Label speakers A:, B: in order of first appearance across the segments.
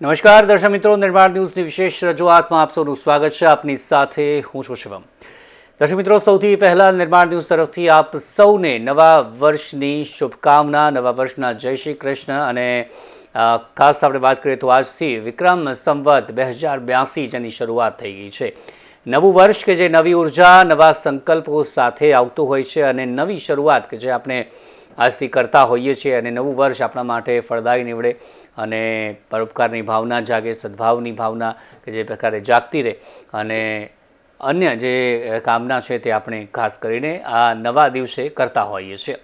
A: નમસ્કાર દર્શક મિત્રો, નિર્માણ ન્યૂઝની વિશેષ રજૂઆતમાં આપ સૌનું સ્વાગત છે. આપની સાથે હું છું શિવમ. દર્શક મિત્રો, સૌથી પહેલા નિર્માણ ન્યૂઝ તરફથી આપ સૌને નવા વર્ષની શુભકામના, નવા વર્ષના જય શ્રી કૃષ્ણ. અને ખાસ આપણે વાત કરીએ તો આજથી વિક્રમ સંવત 2082 જેની શરૂઆત થઈ ગઈ છે. નવું વર્ષ કે જે નવી ઉર્જા, નવા સંકલ્પો સાથે આવતું હોય છે અને નવી શરૂઆત કે જે આપણે આજથી કરતા હોઈએ છીએ અને નવું વર્ષ આપણા માટે ફળદાયી નીવડે અને પરોપકારની ભાવના જાગે, સદભાવની ભાવના કે જે પ્રકારે જાગતી રહે અને અન્ય જે કામના છે તે આપણે ખાસ કરીને આ નવા દિવસે કરતા હોઈએ છીએ.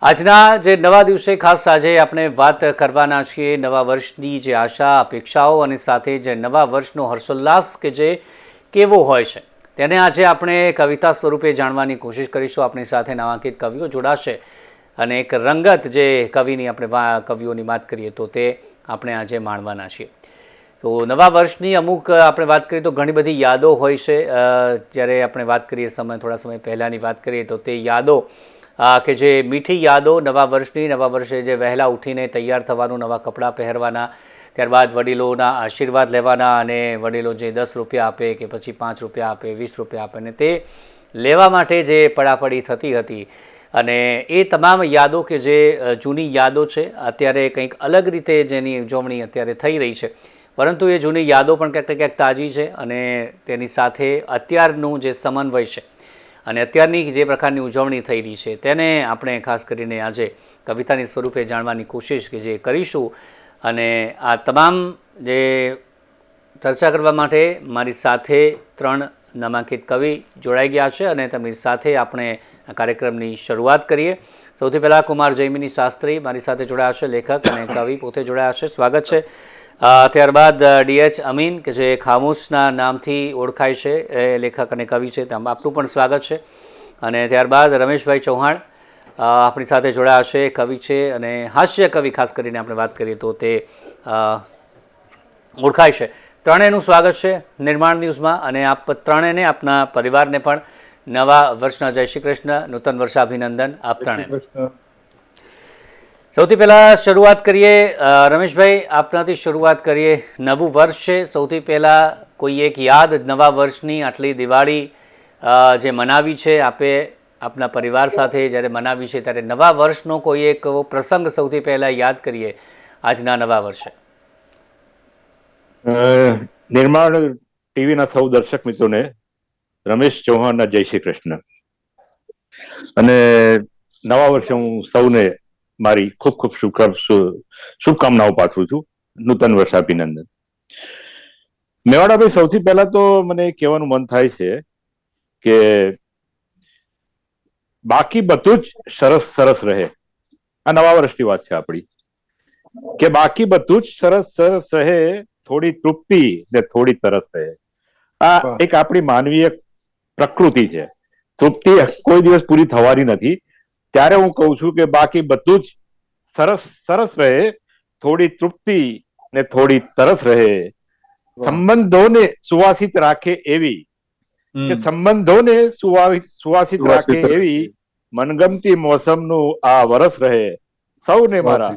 A: આજના જે નવા દિવસે ખાસ આજે આપણે વાત કરવાના છીએ નવા વર્ષની જે આશા, અપેક્ષાઓ અને સાથે જે નવા વર્ષનો હર્ષોલ્લાસ કે જે કેવો હોય છે તેને આજે આપણે કવિતા સ્વરૂપે જાણવાની કોશિશ કરીશું. આપણી સાથે નામાંકિત કવિઓ જોડાશે અને એક રંગત જે કવિની આપણે કવિઓની વાત કરીએ તો તે આપણે આજે માણવાના છીએ. તો નવા વર્ષની અમુક આપણે વાત કરીએ તો ઘણી બધી યાદો હોય છે. જ્યારે આપણે વાત કરીએ થોડા સમય પહેલાંની વાત કરીએ તો તે યાદો કે જે મીઠી યાદો નવા વર્ષની, નવા વર્ષે જે વહેલા ઉઠીને તૈયાર થવાનું, નવા કપડાં પહેરવાના, ત્યારબાદ વડીલોના આશીર્વાદ લેવાના અને વડીલો જે 10 રૂપિયા આપે કે પછી 5 રૂપિયા આપે, 20 રૂપિયા આપે અને તે લેવા માટે જે પડાપડી થતી હતી અને એ તમામ યાદો કે જે જૂની યાદો છે અત્યારે કંઈક અલગ રીતે જેની ઉજવણી અત્યારે થઈ રહી છે, પરંતુ એ જૂની યાદો પણ ક્યાંક ને ક્યાંક તાજી છે અને તેની સાથે અત્યારનું જે સમન્વય છે અને અત્યારની જે પ્રકારની ઉજવણી થઈ રહી છે તેને આપણે ખાસ કરીને આજે કવિતાની સ્વરૂપે જાણવાની કોશિશ કે જે કરીશું. અને આ તમામ જે ચર્ચા કરવા માટે મારી સાથે 3 નામાંકિત કવિ જોડાઈ ગયા છે અને તેમની સાથે આપણે આ કાર્યક્રમની શરૂઆત કરીએ. સૌથી પહેલાં કુમાર જયમિની શાસ્ત્રી મારી સાથે જોડાયા છે, લેખક અને કવિ પોતે જોડાયા છે, સ્વાગત છે. ત્યારબાદ DH અમીન કે જે ખામોશના નામથી ઓળખાય છે, એ લેખક અને કવિ છે, તેમ આપનું પણ સ્વાગત છે. અને ત્યારબાદ રમેશભાઈ ચૌહાણ આપણી સાથે જોડાયા છે, કવિ છે અને હાસ્ય કવિ ખાસ કરીને આપણે વાત કરીએ તો તે ઓળખાય છે. ત્રણેયનું સ્વાગત છે નિર્માણ ન્યૂઝમાં અને આપ ત્રણેયને, આપના પરિવારને પણ નવા વર્ષના જય શ્રી કૃષ્ણ, નૂતન વર્ષાભિનંદન આપ ત્રણેય. સૌથી પહેલાં શરૂઆત કરીએ રમેશભાઈ, આપનાથી શરૂઆત કરીએ. નવું વર્ષ છે, સૌથી પહેલાં કોઈ એક યાદ નવા વર્ષની, આટલી દિવાળી જે મનાવી છે આપે આપના પરિવાર સાથે જ્યારે મનાવી છે ત્યારે નવા વર્ષનો કોઈ એક પ્રસંગ સૌથી પહેલાં યાદ કરીએ આજના નવા વર્ષે.
B: નિર્માણ ટીવીના સૌ દર્શક મિત્રોને રમેશ ચૌહાણના જય શ્રી કૃષ્ણ. અને નવા વર્ષે હું સૌને મારી ખૂબ ખૂબ શુભકામનાઓ પાઠવું છું. નૂતન વર્ષાભિનંદન. મેવાડાભાઈ, સૌથી પહેલા તો મને કહેવાનું મન થાય છે કે બાકી બધું જ સરસ સરસ રહે. આ નવા વર્ષની વાત છે આપણી, કે બાકી બધું જ સરસ સરસ રહે, થોડી તૃપ્તિ ને થોડી તરસ રહે. આ એક આપણી માનવીય પ્રકૃતિ છે. તૃપ્તિ કોઈ દિવસ પૂરી થવાની નથી. ત્યારે હું કહું છું કે બાકી બધું જ સરસ સરસ રહે, થોડી તૃપ્તિ ને થોડી તરસ રહે. સંબંધોને સુવાસિત રાખે એવી, કે સંબંધોને સુવાસિત રાખે એવી મનગમતી મોસમનું આ વરસ રહે. સૌને મારા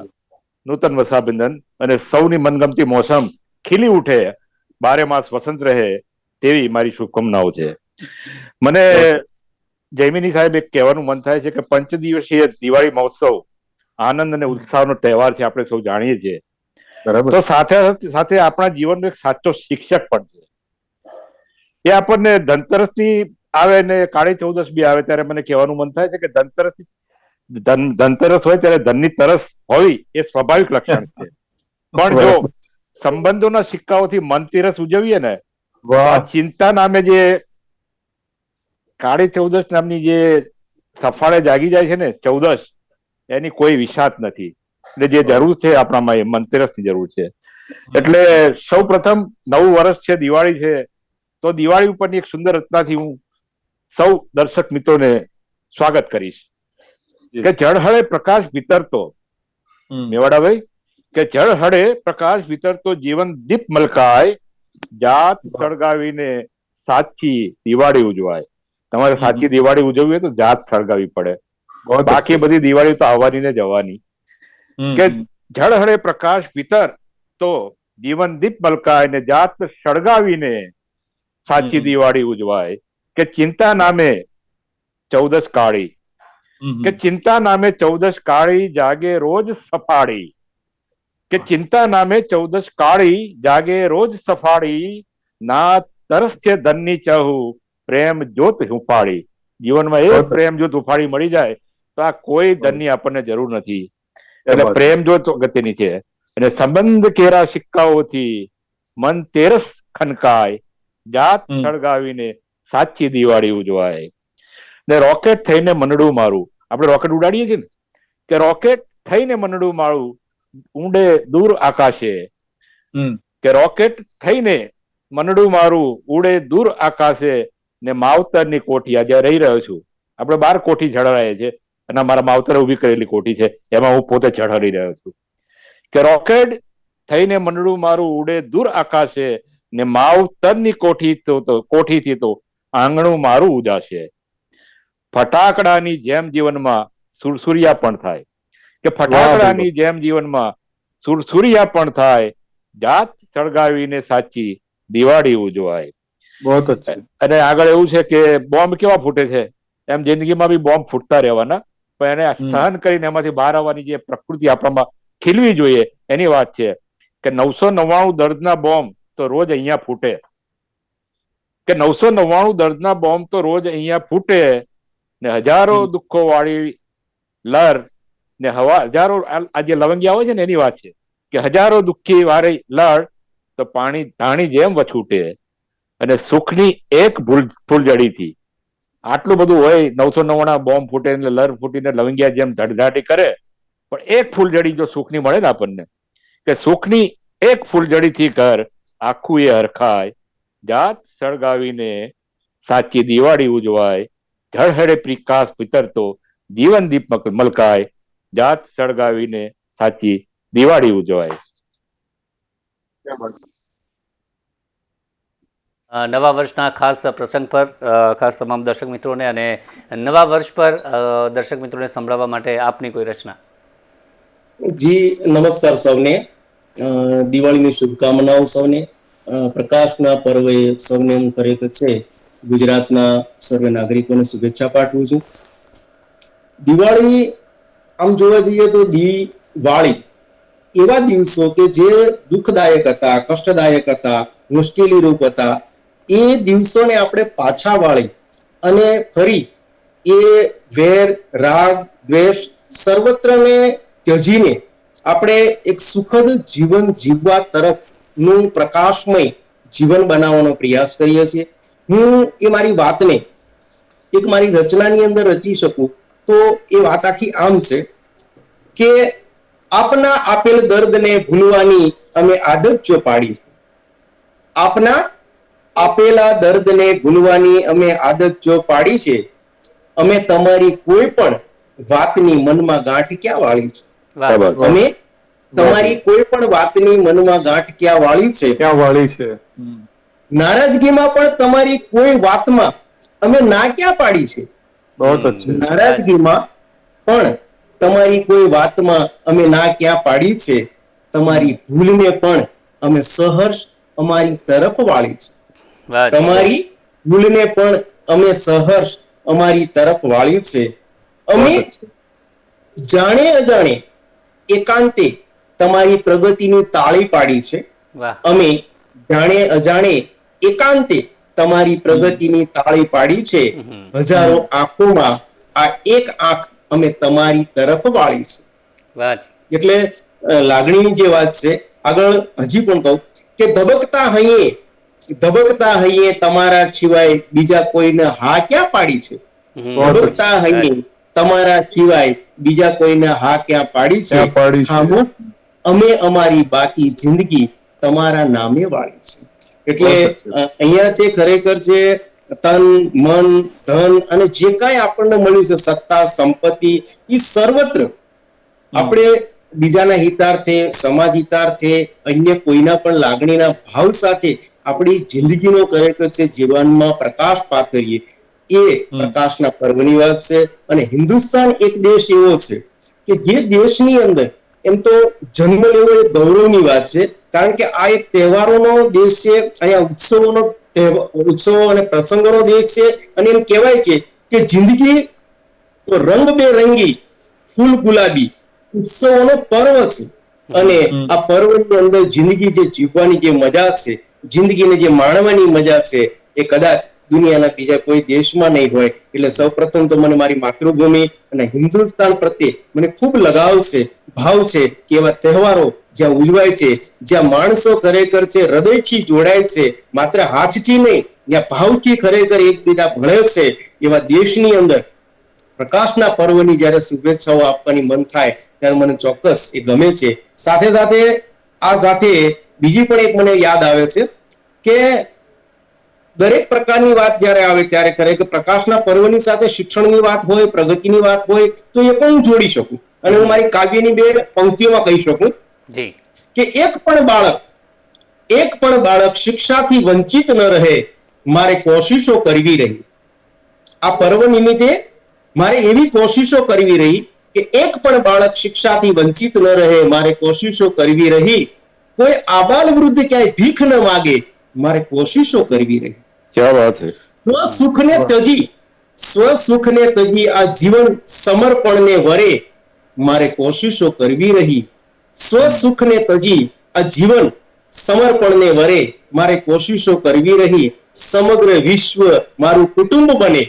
B: નૂતન વર્ષાભિનંદન અને સૌની મનગમતી મોસમ ખીલી ઉઠે, 12 માસ વસંત રહે તેવી મારી શુભકામનાઓ છે. મને જયમિની સાહેબ એક કહેવાનું મન થાય છે કે 5 દિવસીય દિવાળી મહોત્સવ આનંદ અને ઉત્સાહનો તહેવાર છે, આપણે સૌ જાણીએ છીએ. તો સાથે સાથે આપણા જીવનનો એક સાચો શિક્ષક પણ છે. એ આપણને ધનતેરસની આવે ને કાળી ચૌદસ બી આવે ત્યારે મને કહેવાનું મન થાય છે કે ધનતેરસ હોય ત્યારે ધનની તરસ હોવી એ સ્વાભાવિક લક્ષણ છે, પણ જો સંબંધોના સિક્કાઓથી મનતેરસ ઉજવીએ ને, ચિંતા નામે જે કાળી ચૌદસ નામની જે સફાળે જાગી જાય છે ને ચૌદસ, એની કોઈ વિષાદ નથી. એટલે જે જરૂર છે આપણામાં એ મનતેરસની જરૂર છે. એટલે સૌ પ્રથમ નવું વર્ષ છે, દિવાળી છે, તો દિવાળી ઉપરની એક સુંદર રચનાથી હું સૌ દર્શક મિત્રોને સ્વાગત કરીશ કે જળહળે પ્રકાશ વિતરતો, મેવાડાભાઈ, કે જળહળે પ્રકાશ વિતરતો જીવન દીપ મલકાય, જાત સળગાવીને સાચી દિવાળી ઉજવાય. તમારે સાચી દિવાળી ઉજવવી હોય તો જાત સળગાવી પડે, બાકી બધી દિવાળી તો આવવાની ને જવાની. કે જળહળે પ્રકાશ વિતર તો જીવન દીપ મલકાય ને જાત સળગાવીને સાચી દિવાળી ઉજવાય. કે ચિંતા નામે ચૌદસ કાળી, કે ચિંતા નામે ચૌદસ કાળી જાગે રોજ સફાળી, કે ચિંતા નામે ચૌદસ કાળી જાગે રોજ સફાળી, ના તરસ છે ધનની ચહુ પ્રેમ જ્યોત હુંફાળી. જીવનમાં એક પ્રેમ જ્યોત હુંફાળી મળી જાય તો આ કોઈ ધનની આપણને જરૂર નથી. એટલે પ્રેમ જ્યોત અગત્યની છે. અને સંબંધ કેરા સિક્કાઓથી મન તેરસ ખનકાય, જાત સળગાવીને સાચી દિવાળી ઉજવાય. ને રોકેટ થઈને મનડું મારું, આપણે રોકેટ ઉડાડીએ છીએ ને, કે રોકેટ થઈને મનડું મારું ઊંડે દૂર આકાશે, કે રોકેટ થઈને મનડું મારું ઉડે દૂર આકાશે, ને માવતરની કોઠી આજે રહી રહ્યો છું. આપણે 12 કોઠી ચઢાવીએ છીએ અને મારા માવતરે ઉભી કરેલી કોઠી છે, એમાં હું પોતે ચઢાવી રહ્યો છું. કે રોકેટ થઈને મનડું મારું ઉડે દૂર આકાશે, ને માવતરની કોઠીથી તો આંગણું મારું ઉજાશે. ફટાકડાની જેમ જીવનમાં સુરસુરિયા પણ થાય, કે ફટાકડાની જેમ જીવનમાં સુરસુરિયા પણ થાય, જાત સળગાવીને સાચી દિવાળી ઉજવાય. અને આગળ એવું છે કે બોમ્બ કેવા ફૂટે છે એમ જિંદગીમાં બી બોમ્બ ફૂટતા રહેવાના, પણ એને સહન કરીને એમાંથી બહાર આવવાની જે પ્રકૃતિ આપણામાં ખીલવી જોઈએ એની વાત છે. કે 999 દર્દના બોમ્બ તો રોજ અહીંયા ફૂટે, કે 999 દર્દના બોમ્બ તો રોજ અહીંયા ફૂટે, ને હજારો દુઃખો વાળી લર ને હજારો આ જે લવંગી આવે છે ને એની વાત છે કે હજારો દુઃખી વાળી લર તો ધાણી જેમ વછૂટે. અને સુખની એક ફૂલજડીથી આટલું બધું હોય, 999 બોમ્બ ફૂટે એટલે લર ફૂટીને લવંગિયા જેમ ધડધાટી કરે, પણ એક ફૂલજડી જો સુખની મળે ને આપણને, કે સુખની એક ફૂલજડીથી ઘર આખું એ હરખાય, જાત સળગાવીને સાચી દિવાળી ઉજવાય. ઝળહળે પ્રકાશ પિતરતો જીવન દીપ મલકાય, જાત સળગાવીને સાચી દિવાળી ઉજવાય.
A: નવા વર્ષના ખાસ પ્રસંગ પર ખાસ તમામ દર્શક મિત્રોને અને નવા વર્ષ પર દર્શક મિત્રોને સંભળાવવા માટે આપની કોઈ રચના.
C: જી નમસ્કાર સૌને, દિવાળીની શુભકામનાઓ સૌને. પ્રકાશના પર્વે સૌને હું ખરેખર છે ગુજરાતના સર્વે નાગરિકોને શુભેચ્છા પાઠવું છું. દિવાળી આમ જોવા જઈએ તો દિવાળી એવા દિવસો કે જે દુઃખદાયક હતા, કષ્ટદાયક હતા, મુશ્કેલી રૂપ હતા, એ દિવસોને આપણે પાછા વાળી અને ફરી એ વેર, રાગ, દ્વેષ સર્વત્રને ત્યજીને આપણે એક સુખદ જીવન જીવવા તરફનું પ્રકાશમય જીવન બનાવવાનો પ્રયાસ કરીએ છીએ. હું એ મારી વાતને એક મારી રચનાની અંદર રચી શકું તો એ વાત આખી આમ છે કે આપના આપેલ દર્દને ભૂલવાની અમે આદત જો પાડી છે, આપના આપેલા દર્દને ભૂલવાની અમે આદત જો પાડી છે, અમે તમારી કોઈ પણ વાતની મનમાં ગાંઠ ક્યાં વાળી છે, અમે તમારી કોઈ પણ વાતની મનમાં ગાંઠ ક્યાં વાળી છે, નારાજગીમાં પણ તમારી કોઈ વાતમાં અમે ના ક્યાં પાડી છે, નારાજગીમાં પણ તમારી કોઈ વાતમાં અમે ના ક્યાં પાડી છે, તમારી ભૂલને પણ અમે સહર્ષ અમારી તરફ વાળી છે, તમારી ભૂલને પણ અમે સહર્ષ અમારી તરફ વાળી છે, અમે જાણે અજાણે એકાંતે તમારી પ્રગતિની તાળી પાડી છે, અમે જાણે અજાણે એકાંતે તમારી પ્રગતિની તાળી પાડી છે, હજારો આંખોમાં આ એક આંખ અમે તમારી તરફ વાળી છે. એટલે લાગણીની જે વાત છે, આગળ હજી પણ કહું કે ધબકતા હૈયે તમારા સિવાય બીજા કોઈને હા ક્યાં પાડી છે, ધબકતા હૈયે તમારા સિવાય બીજા કોઈને હા ક્યાં પાડી છે, ખામોશ અમે અમારી બાકી જિંદગી તમારા નામે વાળી છે. એટલે અહીંયા છે ખરેખર છે તન, મન, ધન અને જે કાંઈ આપણને મળ્યું છે, સત્તા, સંપત્તિ, એ સર્વત્ર આપણે બીજાના હિતાર્થે, સમાજ હિતાર્થે, અન્ય કોઈના પણ લાગણીના ભાવ સાથે આપણી જિંદગીનો ખરેખર છે જીવનમાં પ્રકાશ પાથરીએ, એ પ્રકાશના પર્વની વાત છે. અને હિન્દુસ્તાન એક દેશ એવો છે કે જે દેશની અંદર એમ તો જન્મ લેવો એ ગૌરવની વાત છે, કારણ કે આ એક તહેવારોનો દેશ છે, અહીંયા ઉત્સવો અને પ્રસંગોનો દેશ છે, અને એમ કહેવાય છે કે જિંદગી રંગબેરંગી ફૂલ ગુલાબી ઉત્સવોનો પર્વ છે. અને આ પર્વની અંદર જિંદગી જે જીવવાની જે મજા છે, જિંદગીને જે માણવાની મજા છે, એ કદાચ દુનિયાના બીજા કોઈ દેશમાં નહીં હોય. એટલે સૌપ્રથમ તો મને મારી માતૃભૂમિ અને હિન્દુસ્તાન પ્રત્યે મને ખૂબ લગાવ છે, ભાવ છે કે એવા તહેવારો જ્યાં ઉજવાય છે, જ્યાં માણસો ખરેખર છે હૃદયથી જોડાય છે, માત્ર હાથથી નહીં, જ્યાં ભાવથી ખરેખર એકબીજા ભળે છે, એવા દેશની અંદર પ્રકાશના પર્વની જ્યારે શુભેચ્છાઓ આપવાની મન થાય ત્યારે મને ચોક્કસ એ ગમે છે. સાથે સાથે બીજી પણ એક મને યાદ આવે છે કે દરેક પ્રકારની વાત જ્યારે આવે ત્યારે ખરેખર પ્રકાશના પર્વની સાથે શિક્ષણની વાત હોય, પ્રગતિની વાત હોય તો એ પણ હું જોડી શકું. અને હું મારી કાવ્યની 2 પંક્તિઓમાં કહી શકું કે એક પણ બાળક શિક્ષાથી વંચિત ન રહે, મારે કોશિશો કરવી રહી. આ પર્વ નિમિત્તે મારે એવી કોશિશો કરવી રહી કે એક પણ બાળક શિક્ષાથી વંચિત ન રહે, મારે કોશિશો કરવી રહી. કોઈ આબાલ વૃદ્ધ ક્યાંય ભીખ ન માગે, મારે કોશિશો કરવી રહી.
B: क्या बात है.
C: સ્વસુખને તજી આ જીવન સમર્પણને વરે, મારે કોશિશો કરવી રહી. સ્વસુખને તજી આ જીવન સમર્પણને વરે, મારે કોશિશો કરવી રહી. સમગ્ર વિશ્વ મારું કુટુંબ બને,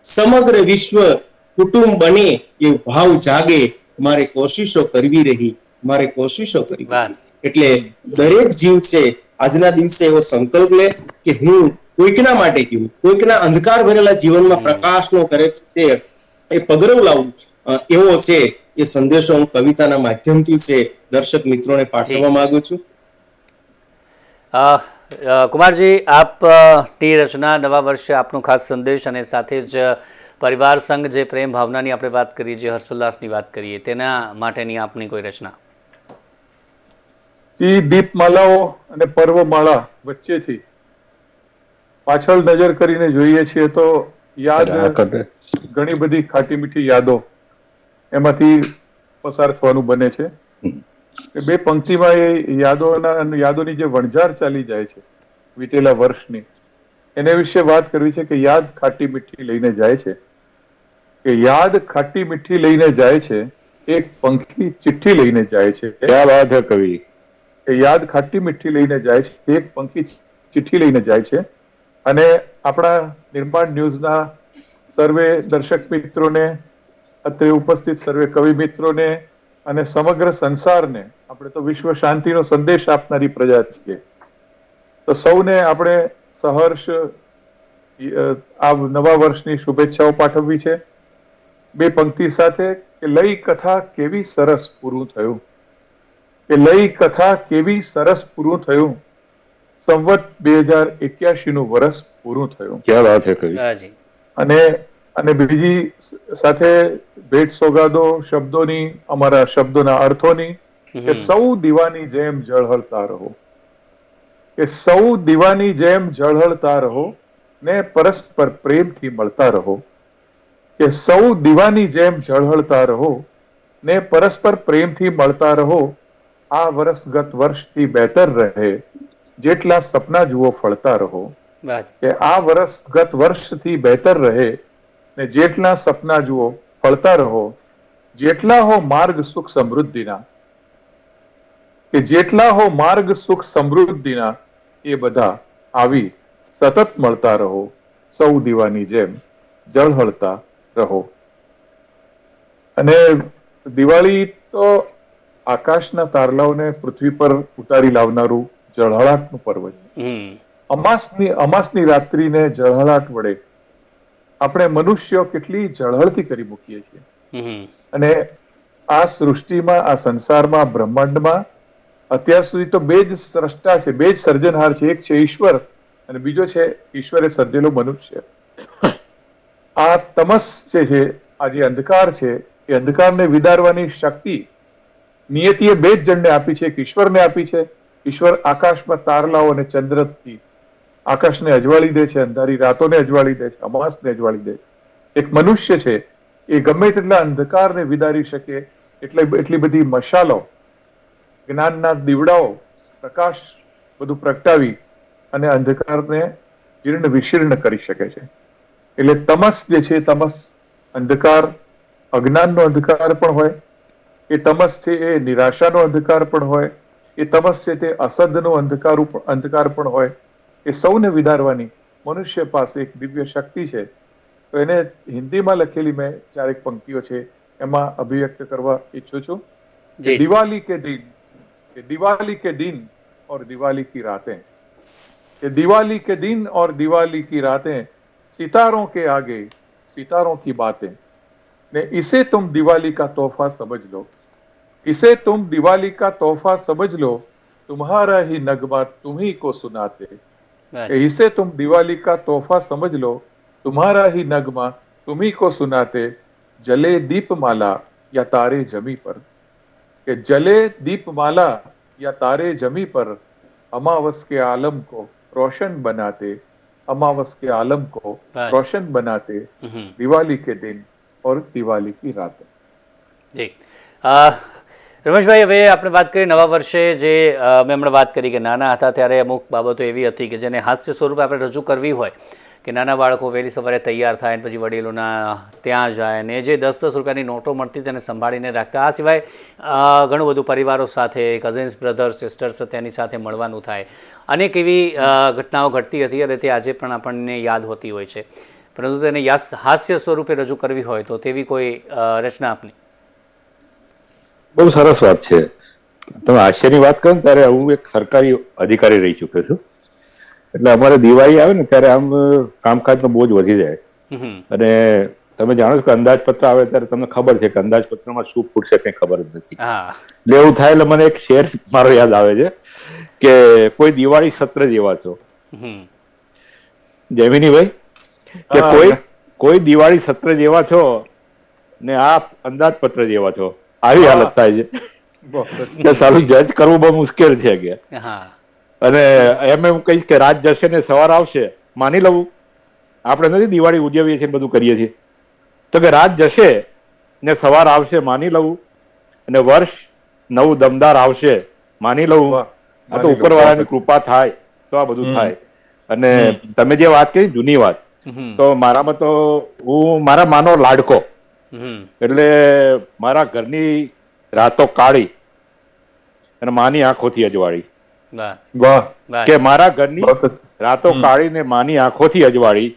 C: સમગ્ર વિશ્વ કુટુંબ બને એ ભાવ જાગે, મારે કોશિશો કરવી રહી, મારે કોશિશો કરવી રહી. એટલે દરેક જીવ છે આજના દિવસે એવો સંકલ્પ લે કે હું કોઈકના માટે કેવું, કોઈકના અંધકાર ભરેલા જીવનમાં પ્રકાશનો કરે છે એ પગરવ લાવું, એવો છે એ સંદેશો હું કવિતાના માધ્યમથી છે દર્શક મિત્રોને પાઠવવા માંગુ છું.
A: કુમારજી, આપની રચના નવા વર્ષે આપનો ખાસ સંદેશ અને સાથે જ પરિવાર સંઘ, જે પ્રેમ ભાવનાની આપણે વાત કરીએ, જે હર્ષોલ્લાસની વાત કરીએ, તેના માટેની આપની કોઈ રચના?
D: દીપમાલાઓ અને પર્વમાળા વચ્ચેથી પાછળ નજર કરીને જોઈએ છીએ તો યાદ ઘણી બધી ખાટી મીઠી યાદો એમાંથી પસાર થવાનું બને છે. 2 પંક્તિમાં એ યાદોની જે વણઝાર ચાલી જાય છે વીતેલા વર્ષની, એને વિશે વાત કરવી છે કે યાદ ખાટી મીઠી લઈને જાય છે, કે યાદ ખાટી મીઠી લઈને જાય છે, એક પંખી ચિઠ્ઠી લઈને જાય છે.
B: क्या बात है कवि.
D: કે યાદ ખાટી મીઠી લઈને જાય છે, એક પંખી ચિઠ્ઠી લઈને જાય છે. અને આપણા નિર્માણ ન્યૂઝના સર્વે દર્શક મિત્રોને, અત્રે ઉપસ્થિત સર્વે કવિ મિત્રોને અને સમગ્ર સંસારને, આપણે તો વિશ્વ શાંતિનો સંદેશ આપનારી પ્રજા છીએ, તો સૌને આપણે સહર્ષ આ નવા વર્ષની શુભેચ્છાઓ પાઠવવી છે 2 પંક્તિ સાથે કે લઈ કથા કેવી સરસ પૂરું થયું, કે લઈ કથા કેવી સરસ પૂરું થયું, સંવત 2081 નું વર્ષ પૂરું થયું.
B: क्या बात है कवि.
D: અને બીજી સાથે ભેટ સોગાદો શબ્દોની, અમારા શબ્દોના અર્થોની, કે સૌ દીવાની જેમ ઝળહળતા રહો, કે સૌ દીવાની જેમ ઝળહળતા રહો ને પરસ્પર પ્રેમથી મળતા રહો, કે સૌ દીવાની જેમ ઝળહળતા રહો ને પરસ્પર પ્રેમથી મળતા રહો. આ વર્ષ ગત વર્ષથી બહેતર રહે, જેટલા સપના જુઓ ફળતા રહો. કે આ વર્ષ ગત વર્ષથી બહેતર રહે ને જેટલા સપના જુઓ ફળતા રહો. જેટલા હો માર્ગ સુખ સમૃદ્ધિના, કે જેટલા હો માર્ગ સુખ સમૃદ્ધિના, એ બધા આવી સતત મળતા રહો. સૌ દીવાની જેમ ઝળહળતા રહો. અને દિવાળી તો આકાશના તારલાઓને પૃથ્વી પર ઉતારી લાવનારું ઝળહળાટનું પર્વ છે. અમાસની રાત્રિને ઝળહળાટ વડે આપણે મનુષ્યો કેટલી ઝળહળતી કરી મૂકીએ છીએ. અને આ સૃષ્ટિમાં, આ સંસારમાં, બ્રહ્માંડમાં અત્યાર સુધી તો 2 જ સ્રષ્ટા છે, 2 જ સર્જનહાર છે. એક છે ઈશ્વર અને બીજો છે ઈશ્વરે સર્જેલો મનુષ્ય. આ તમસ છે, આ જે અંધકાર છે, એ અંધકારને વિદારવાની શક્તિ નિયતિએ 2 જ જણને આપી છે. એક ઈશ્વરને આપી છે. ઈશ્વર આકાશમાં તારલાઓ અને ચંદ્રથી આકાશને અજવાળી દે છે, અંધારી રાતોને અજવાળી દે છે, અમાસને અજવાળી દે છે. એક મનુષ્ય છે, એ ગમે તેટલા અંધકારને વિદારી શકે એટલી બધી મશાલો, જ્ઞાનના દીવડાઓ પ્રકાશ બધું પ્રગટાવી અને અંધકારને જીર્ણ વિશીર્ણ કરી શકે છે. એટલે તમસ જે છે, તમસ અંધકાર, અજ્ઞાનનો અંધકાર પણ હોય, એ તમસ છે એ નિરાશાનો અંધકાર પણ હોય, એ તમસ છે તે અસદનો અંધકાર પણ હોય. એ સૌને વિદારવાની મનુષ્ય પાસે એક દિવ્ય શક્તિ છે. તો એને હિન્દીમાં લખેલી મેં 4 પંક્તિઓ છે, એમાં અભિવ્યક્ત કરવા ઈચ્છું છું.
A: જી.
D: दिवाली के दिन और दिवाली की रातें, ये दिवाली के दिन और दिवाली की रातें, सितारों के आगे सितारों की बातें, ने इसे तुम दिवाली का तोहफा समझ लो, इसे तुम दिवाली का तोहफा समझ लो, तुम्हारा ही नगमा तुम्ही को सुनाते, इसे तुम दिवाली का तोहफा समझ लो, तुम्हारा ही नगमा तुम्ही को सुनाते, जले दीपमाला या तारे जमी पर, कि जले दीपमाला या तारे जमी पर, अमावस के आलम को रोशन बनाते, अमावस के आलम को रोशन बनाते, दिवाली के दिन और दिवाली की रात.
A: જી રમેશભાઈ, હવે આપણે વાત કરીએ નવા વર્ષે. જે મેં હમણાં વાત કરી કે નાના હતા ત્યારે અમુક બાબતો એવી હતી કે જેને હાસ્ય સ્વરૂપે આપણે રજૂ કરવી હોય, કે નાના બાળકો વહેલી સવારે તૈયાર થાય ને પછી વડીલોના ત્યાં જાય ને જે 10-10 રૂપિયાની નોટો મળતી તેને સંભાળીને રાખતા. આ સિવાય ઘણું બધું પરિવારો સાથે, કઝિન્સ, બ્રધર્સ, સિસ્ટર્સ તેની સાથે મળવાનું થાય. અનેક એવી ઘટનાઓ ઘટતી હતી અને તે આજે પણ આપણને યાદ હોતી હોય છે. પરંતુ તેને હાસ્ય સ્વરૂપે રજૂ કરવી હોય તો તેવી કોઈ રચના આપની?
B: બહુ સરસ વાત છે. તમે હાસ્યની વાત કરો ને ત્યારે હું એક સરકારી અધિકારી રહી ચૂક્યો છું. એટલે અમારે દિવાળી આવે ને ત્યારે આમ કામકાજનો બોજ વધી જાય. અને તમે જાણો છો કે અંદાજપત્ર આવે ત્યારે તમને ખબર છે કે અંદાજપત્રમાં શું ફૂટશે કંઈ ખબર જ નથી. એટલે એવું થાય એટલે મને એક શેર મારો યાદ આવે છે કે કોઈ દિવાળી સત્ર જેવા છો, જયમિનીભાઈ, કે કોઈ દિવાળી સત્ર જેવા છો ને આપ અંદાજપત્ર જેવા છો. આવી હાલત થાય છે. સારું જજ કરવું બહુ મુશ્કેલ છે કે. અને એમ કહીશ કે રાત જશે ને સવાર આવશે, માની લઉં આપણે નથી દિવાળી ઉજવીએ છીએ બધું કરીએ છીએ, તો કે રાત જશે ને સવાર આવશે માની લઉં, અને વર્ષ નવું દમદાર આવશે માની લઉં. આ તો ઉપરવાળાની કૃપા થાય તો આ બધું થાય. અને તમે જે વાત કરી જૂની વાત, તો મારામાં તો હું મારા માનો લાડકો, એટલે મારા ઘરની રાતો કાળી અને માની આંખોથી અજવાળી. કે મારા ઘરની રાતો કાળી ને માની આંખોથી અજવાળી.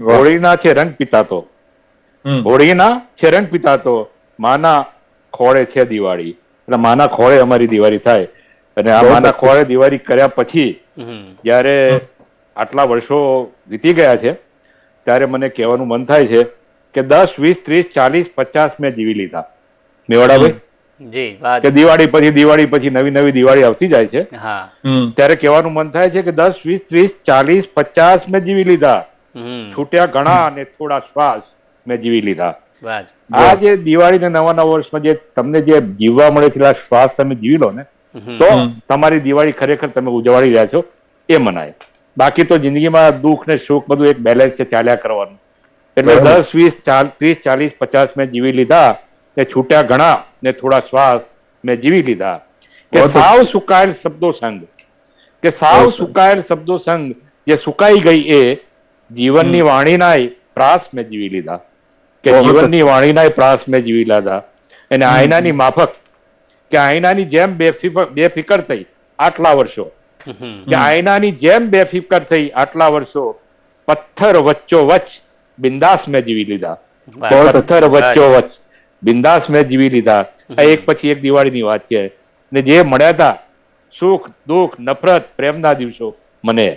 B: હોળીના છે રંગ પિતાતો, હોળીના છે રંગ પિતાતો, માના ખોળે છે દિવાળી. એટલે માના ખોળે અમારી દિવાળી થાય. અને આ માના ખોળે દિવાળી કર્યા પછી જયારે આટલા વર્ષો વીતી ગયા છે ત્યારે મને કહેવાનું મન થાય છે કે 10, 20, 30, 40, 50 મેં જીવી લીધા. મેવાડાભાઈ, કે દિવાળી પછી નવી દિવાળી આવતી જાય છે ત્યારે કહેવાનું મન થાય છે કે 10, 20, 30, 40, 50 મેં જીવી લીધા. છૂટ્યા ઘણા અને થોડા શ્વાસ મેં જીવી લીધા. આ જે દિવાળી ને નવા વર્ષમાં જે તમને જે જીવવા મળે છે શ્વાસ તમે જીવી લો ને, તો તમારી દિવાળી ખરેખર તમે ઉજવાડી રહ્યા છો એ મનાય. બાકી તો જિંદગીમાં દુઃખ ને સુખ બધું એક બેલેન્સ છે, ચાલ્યા કરવાનું. એટલે 10, 20, 30, 40, 50 મેં જીવી લીધા ને છૂટ્યા ઘણા ને થોડા શ્વાસ મેં જીવી લીધા. કે સાવ સુકાયેલ શબ્દો સંગ, કે સાવ સુકાયેલ શબ્દો સંગ જે સુકાઈ ગઈ એ જીવનની વાણીનાય પ્રાસ મેં જીવી લીધા. કે જીવનની વાણીનાય પ્રાસ મેં જીવી લીધા. અને આયનાની માફક, કે આયનાની જેમ બેફિકર થઈ આટલા વર્ષો, કે આયનાની જેમ બેફિકર થઈ આટલા વર્ષો, પથ્થર વચ્ચો વચ્ચ બિંદાસ મેં જીવી લીધા. પથ્થર વચ્ચો વચ્ચ બિંદાસ મેં જીવી લીધા. એક પછી એક દિવાળીની વાત છે. ને જે મળ્યા હતા સુખ, દુઃખ, નફરત, પ્રેમના દિવસો મને,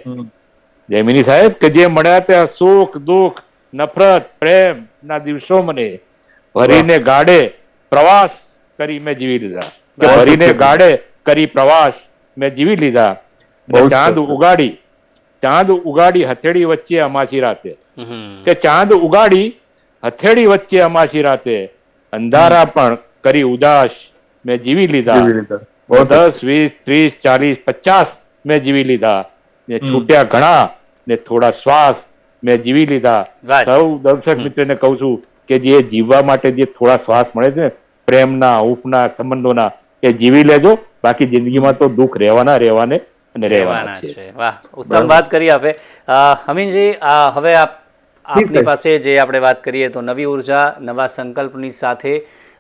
B: જયમિની સાહેબ, કે જે મળ્યા હતા સુખ, દુઃખ, નફરત, પ્રેમ ના દિવસો મને ભરીને ગાડે પ્રવાસ કરી મેં જીવી લીધા. કે ભરીને ગાડે કરી પ્રવાસ મેં જીવી લીધા. ચાંદ ઉગાડી હથેળી વચ્ચે અમાસી રાતે, કે ચાંદ ઉગાડી હથેળી વચ્ચે અમાસી રાતે, અંધારા પણ કરી ઉદાસ મેં જીવી લીધા. 10, 20, 30, 40, 50 મેં જીવી લીધા. ને છૂટ્યા ઘણા ને થોડા શ્વાસ મેં જીવી લીધા. સૌ દર્શક મિત્રોને કહું છું કે જે જીવવા માટે જે થોડા શ્વાસ મળે છે પ્રેમના, ઉપના, સંબંધોના, એ જીવી લેજો, બાકી જિંદગીમાં તો દુઃખ રહેવાના અને રહેવાના છે.
A: વાહ, ઉત્તમ વાત કરી આપે. અમીનજી, હવે આપની પાસે જે આપણે વાત કરીએ તો નવી ઉર્જા, નવા સંકલ્પની સાથે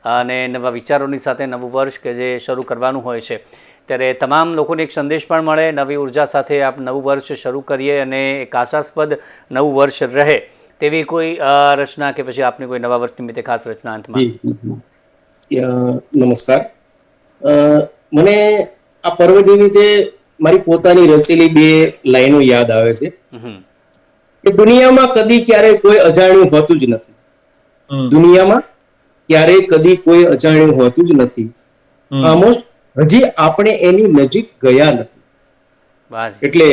A: અને નવા વિચારોની સાથે નવું વર્ષ કે જે શરૂ કરવાનું હોય છે, ત્યારે તમામ લોકોને એક સંદેશ પણ મળે, નવી ઉર્જા સાથે આપ નવું વર્ષ શરૂ કરીએ અને એક આશાસ્પદ નવું વર્ષ રહે તેવી કોઈ રચના કે પછી આપની કોઈ નવા વર્ષ નિમિત્તે ખાસ રચના અંતમાં?
C: નમસ્કાર. મને આ પર્વ નિમિત્તે મારી પોતાની રચેલી 2 લાઈનો યાદ આવે છે કે દુનિયામાં કદી ક્યારેય કોઈ અજાણ્યું હોતું જ નથી. દુનિયામાં ક્યારેય કદી કોઈ અજાણ્યું હોતું જ નથી. આમોસ્ટ હજી આપણે એની નજીક ગયા નથી. એટલે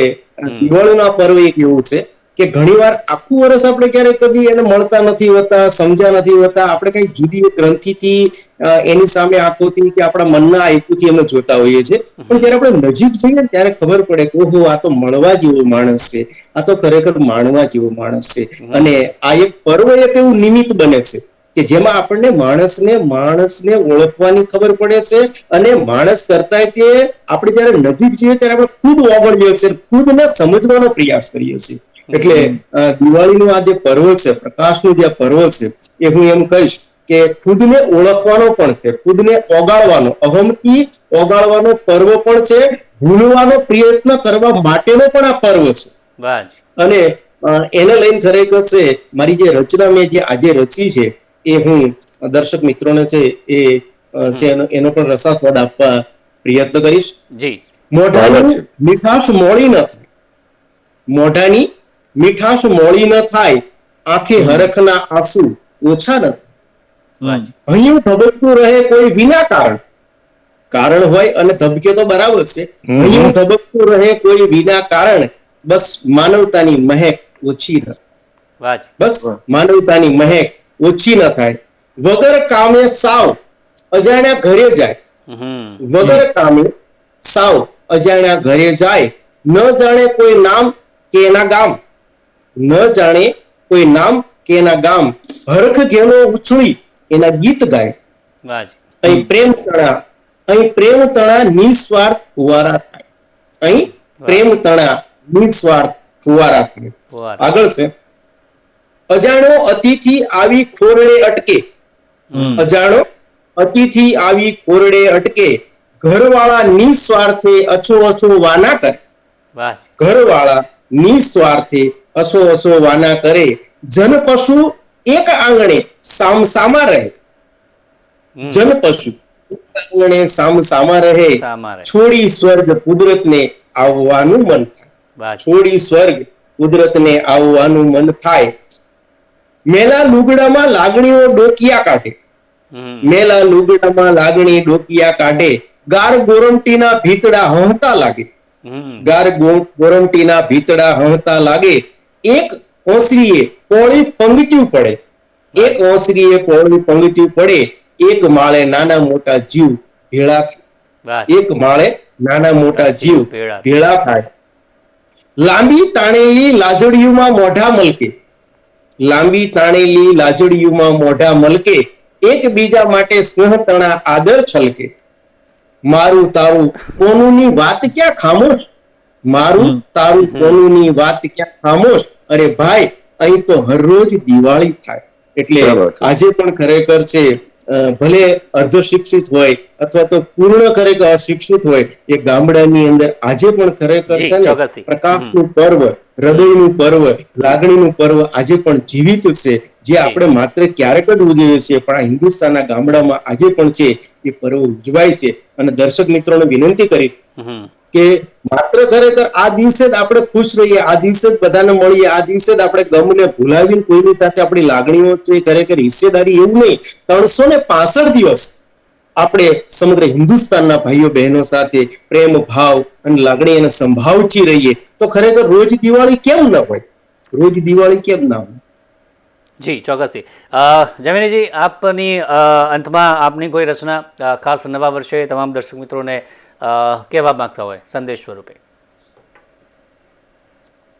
C: દિવાળીનો પર્વ એક એવું છે કે ઘણીવાર આખું વર્ષ આપણે ક્યારેય કદી એને મળતા નથી હોતા, સમજ્યા નથી હોતા. આપણે કઈ જુદી ગ્રંથિથી એની સામે આંખોથી કે આપણા મનના આંખોથી અમે જોતા હોઈએ છીએ, પણ જયારે આપણે નજીક જઈએ ને ત્યારે ખબર પડે કે ઓહો, આ તો મળવા જેવો માણસ છે, આ તો ખરેખર માણવા જેવો માણસ છે. અને આ એક પર્વ એક એવું નિમિત્ત બને છે કે જેમાં આપણને માણસને ઓળખવાની ખબર પડે છે અને માણસ કરતા તે આપણે જયારે નજીક જઈએ ત્યારે આપણે ખુદ ઓગળીએ છીએ, ખુદને સમજવાનો પ્રયાસ કરીએ છીએ. એટલે દિવાળીનું આ જે પર્વ છે, પ્રકાશનું જે પર્વ છે, એ હું એમ કહીશ કે ખુદને ઓળખવાનો પણ છે, ખુદને ઓગાળવાનો, અહમથી ઓગાળવાનો પર્વ પણ છે, ભૂલવાનો પ્રયત્ન કરવા માટેનો પણ આ પર્વ છે. અને એને લઈને ખરેખર છે મારી જે રચના મેં જે આજે રચી છે એ હું દર્શક મિત્રોને છે એ છે એનો પણ રસાસ્વાદ આપવા પ્રયત્ન કરીશ. મોઢાની મીઠાશ મોળી ન થાય, મોઢાની મીઠાશ મોળી ન થાય, આંખે હરખના આંસુ ઓછા ન થાય. અહીં ધબકતું રહે કોઈ વિના કારણ હોય અને ધબકે તો બરાબર છે, અહીં ધબકતું રહે કોઈ વિના કારણ, બસ માનવતાની મહેક ઓછી ન થાય. બસ માનવતાની મહેક ઓછી ન થાય. વગર કામે સાવ અજાણ્યા ઘરે જાય, વગર કામે સાવ અજાણ્યા ઘરે જાય, ન જાણે કોઈ નામ કે એના ગામ, ન જાણે કોઈ નામ કે એના ગામ, હરખ ઘેલો ઉછળી એના ગીત ગાય. અહીં પ્રેમ તણા નિસ્વાર્થ ફુવારા થાય, અહીં પ્રેમ તણા નિસ્વાર્થ ફુવારા થાય. આગળ છે, અજાણો અતિથિ આવી ખોરડે અટકે, અજાણો અતિથિ આવી ખોરડે અટકે, ઘરવાળા નિસ્વાર્થે અછો વાના કરે, ઘરવાળા નિસ્વાર્થે અછો વાના કરે, જન પશુ એક આંગણે સામસામા રહે, જન પશુ આંગણે સામસામા રહે, છોડી સ્વર્ગ કુદરતને આવવાનું મન થાય, છોડી સ્વર્ગ કુદરતને આવવાનું મન થાય. મેલા લુગડામાં લાગણીઓ ડોકિયા કાઢે, મેલા લુગડામાં લાગણી ડોકિયા કાઢે, ગાર ગોરમટીના ભીતડા હણતા લાગે, ગાર ગોરમટીના ભીતડા હણતા લાગે, એક ઓસરીએ પોળી પંગત્યું પડે, એક ઓસરીએ પોળી પંગત્યું પડે, એક માળે નાના મોટા જીવ ભેળા થાય, એક માળે નાના મોટા જીવ ભેળા થાય. લાંબી તાણેલી લાજડીયુમાં મોઢા મલકે, લાંબી તાણેલી લાજડીયુમાં મોઢા મલકે, એકબીજા માટે સ્નેહ તણા આદર છલકે. મારું તારું કોનુની વાત ક્યાં ખામોશ, મારું તારું કોનુની વાત ક્યાં ખામોશ. અરે ભાઈ, અહીં તો હરરોજ દિવાળી થાય. એટલે આજે પણ ખરેખર છે, ભલે અર્ધ શિક્ષિત હોય અથવા તો પૂર્ણ ખરેખર અશિક્ષિત હોય, એ ગામડાની અંદર આજે પણ ખરેખર છે ને પ્રકાશનું પર્વ, હૃદયનું પર્વ, લાગણીનું પર્વ આજે પણ જીવિત છે, જે આપણે માત્ર ક્યારેક જ ઉજવીએ છીએ, પણ આ હિન્દુસ્તાનના ગામડામાં આજે પણ છે એ પર્વ ઉજવાય છે. અને દર્શક મિત્રોને વિનંતી કરી કે માત્ર ખરેખર આ દિવસે જ આપણે ખુશ રહીએ, આ દિવસે જ બધાને મળીએ, આ દિવસે જ આપણે ગમને ભૂલાવીને કોઈની સાથે આપણી લાગણીઓ છે ખરેખર હિસ્સેદારી, એવું નહીં. 365 દિવસ આપણે સમગ્ર હિન્દુસ્તાનના ભાઈઓ બહેનો સાથે પ્રેમ ભાવ અને લાગણી અને સંભાવથી રહીએ તો ખરેખર રોજ દિવાળી કેમ ન હોય, રોજ દિવાળી કેમ ના હોય.
A: જી ચોક્કસથી. જમીનજી, આપની અંતમાં આપની કોઈ રચના ખાસ નવા વર્ષે તમામ દર્શક મિત્રોને કહેવા માંગતા હોય સંદેશ સ્વરૂપે?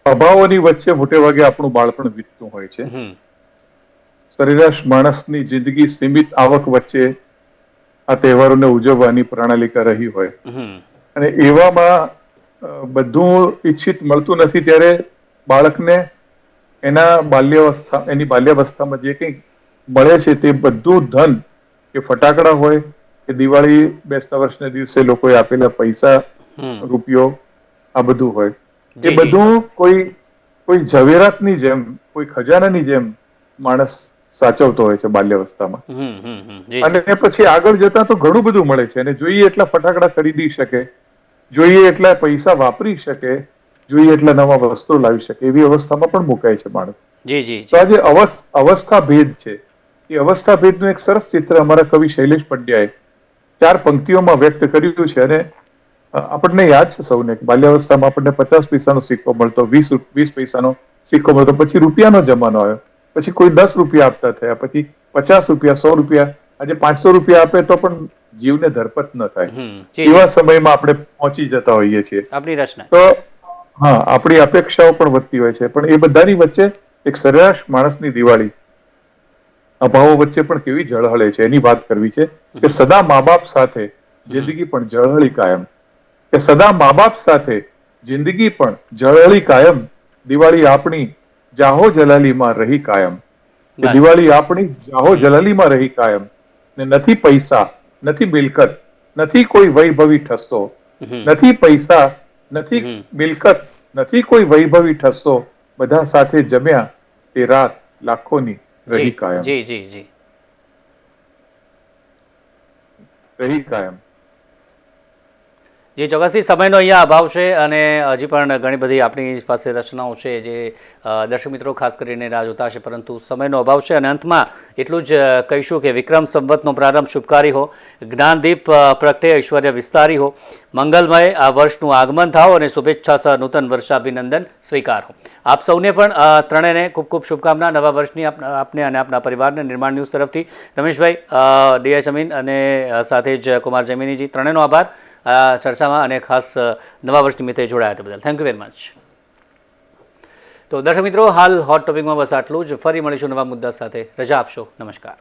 D: અભાવોની વચ્ચે મોટે ભાગે આપણું બાળપણ વીતતું હોય છે. સરેરાશ માણસની જિંદગી સીમિત આવક વચ્ચે આ તહેવારોને ઉજવવાની પ્રણાલિકા રહી હોય અને એવામાં બધું ઈચ્છિત મળતું નથી, ત્યારે બાળકને એની બાલ્યાવસ્થામાં જે કંઈ મળે છે તે બધું ધન, કે ફટાકડા હોય કે દિવાળી બેસતા વર્ષના દિવસે લોકોએ આપેલા પૈસા, રૂપિયો, આ બધું હોય, એ બધું કોઈ ઝવેરાતની જેમ, કોઈ ખજાનાની જેમ માણસ સાચવતો હોય છે બાલ્યાવસ્થામાં. અને પછી આગળ જતા તો ઘણું બધું મળે છે, અને જોઈએ એટલા ફટાકડા ખરીદી શકે, જોઈએ એટલા પૈસા વાપરી શકે, જોઈએ એટલા નવા વસ્ત્રો લાવી શકે, એવી અવસ્થામાં પણ મુકાય છે માણસ. તો આ જે અવસ્થા ભેદ છે, એ અવસ્થા ભેદનું એક સરસ ચિત્ર અમારા કવિ શૈલેષ પંડ્યાએ 4 પંક્તિઓમાં વ્યક્ત કર્યું છે. અને આપણને યાદ છે સૌને કે બાલ્યાવસ્થામાં આપણને 50 પૈસાનો સિક્કો મળતો, 20 પૈસાનો સિક્કો મળતો, પછી રૂપિયાનો જમાનો આવ્યો, પછી કોઈ 10 રૂપિયા આપતા થયા, પછી 50 રૂપિયા, 100 રૂપિયા, આજે 500 રૂપિયા આપે તો પણ જીવને ધરપત ન થાય, એવા સમયમાં આપણે પહોંચી જતા હોઈએ છીએ. તો હા, આપણી અપેક્ષાઓ પણ વધતી હોય છે. પણ એ બધાની વચ્ચે એક સરેરાશ માણસની દિવાળી અભાવો વચ્ચે પણ કેવી ઝળહળે છે, એની વાત કરવી છે. કે સદા મા બાપ સાથે જિંદગી પણ ઝળહળી કાયમ, કે સદા મા બાપ સાથે જિંદગી પણ ઝળહળી કાયમ, દિવાળી આપણી જાહો જલાલીમાં રહી કાયમ. કે દિવાળી આપણી જાહો જલાલીમાં રહી કાયમ, ને નથી પૈસા, નથી મિલકત, નથી કોઈ વૈભવી ઠસ્સો, નથી પૈસા, નથી મિલકત, નથી કોઈ વૈભવી ઠસ્સો, બધા સાથે જમ્યા તે રાત લાખોની રહી કાયમ. રહી કાયમ.
A: જે ચોક્કસથી સમયનો અહીંયા અભાવ છે, અને હજી પણ ઘણી બધી આપણી પાસે રચનાઓ છે જે દર્શક મિત્રો ખાસ કરીને રાહ જોતા હશે, પરંતુ સમયનો અભાવ છે. અને અંતમાં એટલું જ કહીશું કે વિક્રમ સંવતનો પ્રારંભ શુભકારી હો, જ્ઞાનદીપ પ્રગટે ઐશ્વર્ય વિસ્તારી હો, મંગલમય આ વર્ષનું આગમન થાઓ, અને શુભેચ્છા સહ નૂતન વર્ષાભિનંદન સ્વીકાર હો. આપ સૌને પણ ત્રણેયને ખૂબ ખૂબ શુભકામના નવા વર્ષની. આપને અને આપના પરિવારને નિર્માણ ન્યૂઝ તરફથી રમેશભાઈ, ડીએચ અમીન અને સાથે જ કુમાર જૈમિનીજી, ત્રણેયનો આભાર આ ચર્ચામાં અને ખાસ નવા વર્ષ નિમિત્તે જોડાયા તે બદલ. Thank you very much. તો દર્શક મિત્રો, હાલ હોટ ટોપિકમાં બસ આટલું જ. ફરી મળીશું નવા મુદ્દા સાથે. રજા આપશો. નમસ્કાર.